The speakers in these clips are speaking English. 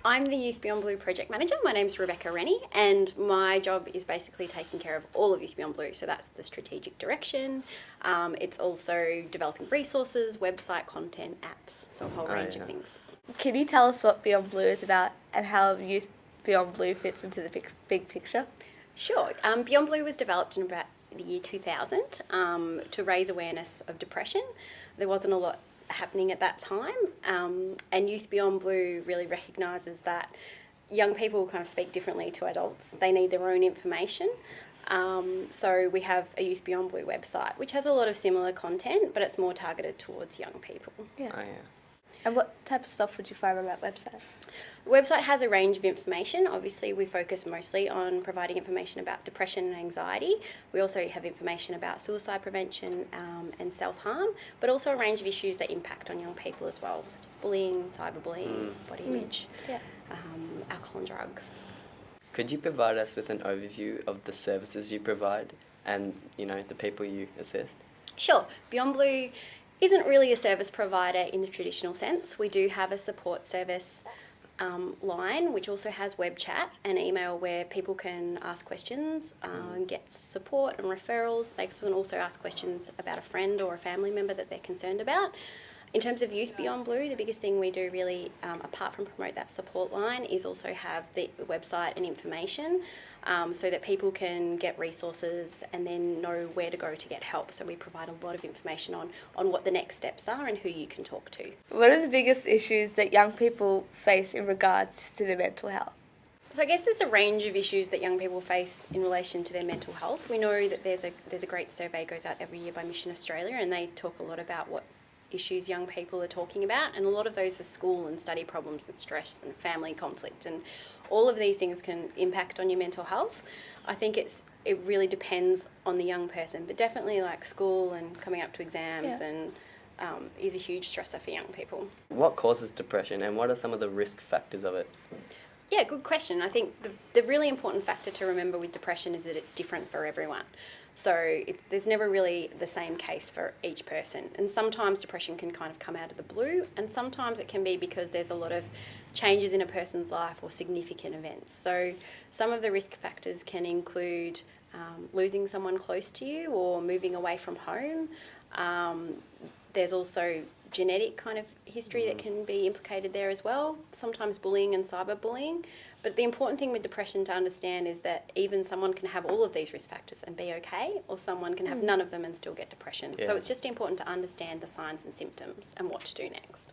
I'm the Youth Beyond Blue project manager. My name's Rebecca Rennie, and my job is basically taking care of all of Youth Beyond Blue. So that's the strategic direction. It's also developing resources, website content, apps, so a whole range of things. Can you tell us what Beyond Blue is about and how Youth Beyond Blue fits into the big picture? Sure. Beyond Blue was developed in about the year 2000 to raise awareness of depression. There wasn't a lot happening at that time, and Youth Beyond Blue really recognises that young people kind of speak differently to adults. They need their own information. So we have a Youth Beyond Blue website, which has a lot of similar content, but it's more targeted towards young people. Yeah. And what type of stuff would you find on that website? The website has a range of information. Obviously, we focus mostly on providing information about depression and anxiety. We also have information about suicide prevention and self-harm, but also a range of issues that impact on young people as well, such as bullying, cyberbullying, body image, alcohol and drugs. Could you provide us with an overview of the services you provide and, the people you assist? Sure. Beyond Blue isn't really a service provider in the traditional sense. We do have a support service line, which also has web chat and email where people can ask questions and get support and referrals. They can also ask questions about a friend or a family member that they're concerned about. In terms of Youth Beyond Blue, the biggest thing we do really, apart from promote that support line, is also have the website and information so that people can get resources and then know where to go to get help. So we provide a lot of information on what the next steps are and who you can talk to. What are the biggest issues that young people face in regards to their mental health? So I guess there's a range of issues that young people face in relation to their mental health. We know that there's a great survey goes out every year by Mission Australia, and they talk a lot about what issues young people are talking about, and a lot of those are school and study problems and stress and family conflict, and all of these things can impact on your mental health. I think it really depends on the young person, but definitely like school and coming up to exams and is a huge stressor for young people. What causes depression and what are some of the risk factors of it? Yeah, good question. I think the really important factor to remember with depression is that it's different for everyone. So there's never really the same case for each person. And sometimes depression can kind of come out of the blue, and sometimes it can be because there's a lot of changes in a person's life or significant events. So some of the risk factors can include losing someone close to you or moving away from home. There's also genetic kind of history that can be implicated there as well, sometimes bullying and cyberbullying. But the important thing with depression to understand is that even someone can have all of these risk factors and be okay, or someone can have none of them and still get depression. So it's just important to understand the signs and symptoms and what to do next.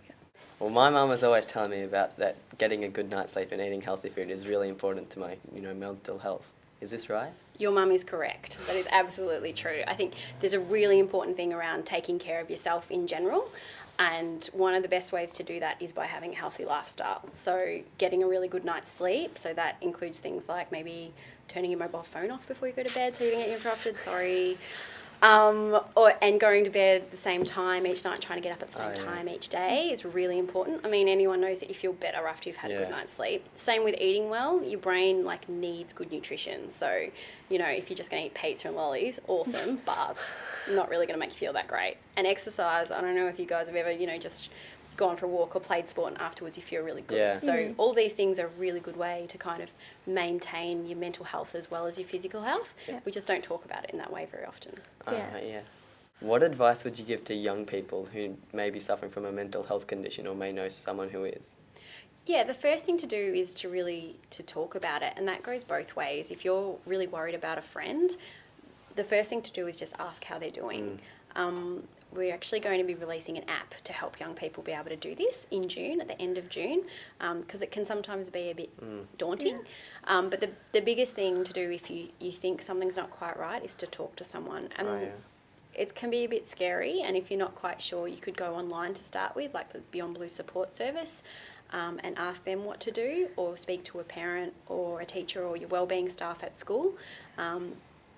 Well, my mum was always telling me about that getting a good night's sleep and eating healthy food is really important to my, mental health. Is this right? Your mum is correct. That is absolutely true. I think there's a really important thing around taking care of yourself in general. And one of the best ways to do that is by having a healthy lifestyle. So getting a really good night's sleep. So that includes things like maybe turning your mobile phone off before you go to bed so you don't get interrupted. And going to bed at the same time each night, trying to get up at the same time each day is really important. I mean, anyone knows that you feel better after you've had a good night's sleep. Same with eating well. Your brain needs good nutrition. So, if you're just going to eat pizza and lollies, awesome, but not really going to make you feel that great. And exercise, I don't know if you guys have ever, just gone for a walk or played sport and afterwards you feel really good. Yeah. So all these things are a really good way to kind of maintain your mental health as well as your physical health. Yeah. We just don't talk about it in that way very often. What advice would you give to young people who may be suffering from a mental health condition or may know someone who is? Yeah, the first thing to do is to talk about it, and that goes both ways. If you're really worried about a friend, the first thing to do is just ask how they're doing. We're actually going to be releasing an app to help young people be able to do this in June, at the end of June, because it can sometimes be a bit daunting. But the biggest thing to do if you think something's not quite right is to talk to someone. And it can be a bit scary, and if you're not quite sure, you could go online to start with, like the Beyond Blue support service, and ask them what to do, or speak to a parent or a teacher or your wellbeing staff at school.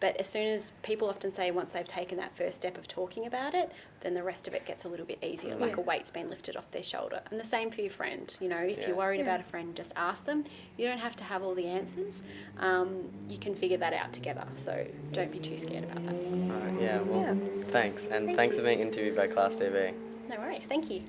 But as soon as people often say once they've taken that first step of talking about it, then the rest of it gets a little bit easier, like a weight's been lifted off their shoulder. And the same for your friend. If you're worried about a friend, just ask them. You don't have to have all the answers. You can figure that out together. So don't be too scared about that. Thanks. And thanks for being interviewed by Class TV. No worries. Thank you.